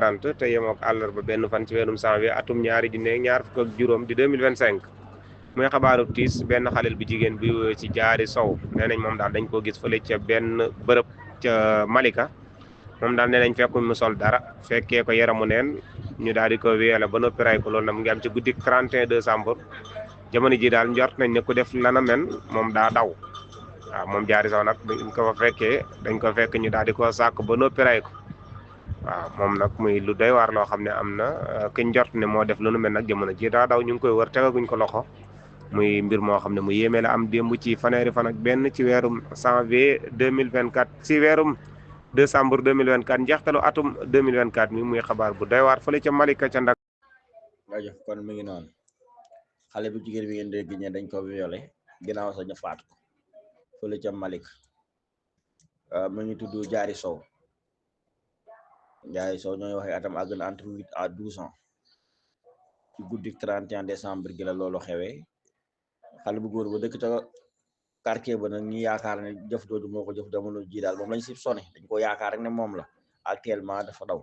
40 te yemook àllarba benn fan ci weerum janvier atum ñaari junne ñaar fukk ak juróom di 2025 muy xabaaru tiis benn xalel bu jigéen bi wuyoo ci Jaari Sow nee nañ moom daal dañ koo gis fële ca benn bërëb ca Malika moom daal nee nañ fekkuñ mu sol dara fekkee ko yaramu neen ñu daal di ko wéyale ba noppi ray ko loolu nag mu ngi am ci guddi 31 décembre jamono ji daal njort nañ ne ku def lana men moom daa daw waaw moom Jaari Sow nag dañ ko fa fekkee dañ ko fekk ñu daal di ko sàkk ba noppi ray ko waaw moom nag muy lu doy waar loo xam ne am na ki njort ne moo def lu nu mel nag jamono ji daa daw ñu ngi koy wër tegaguñ ko loxo muy mbir moo xam ne mu yéeme la am démb ci fanweeri fan ak benn ci weerum janvier 2024 ci weerum décembre 2024 njeextalu atum 2024 mi muy xabaar bu doy waar fële ca Malika ca Ndak. rajo kon mi ngi noonu xale bu jigéen bi ngeen dégg ñe dañ ko violé ginnaaw sa ñu faat ko fële ca Malika mu ngi tudd Jaari Sow ñooy waxee atam àgg na entre 8 à 12 ans ci guddi 31 décembre gi la loolu xewee xale bu góor ba dëkk ca quartier ba nag ñi yaakaar ne jëf jooju moo ko jëf jamono ji daal moom lañ si sone dañ ko yaakaar rek ne moom la actuellement dafa daw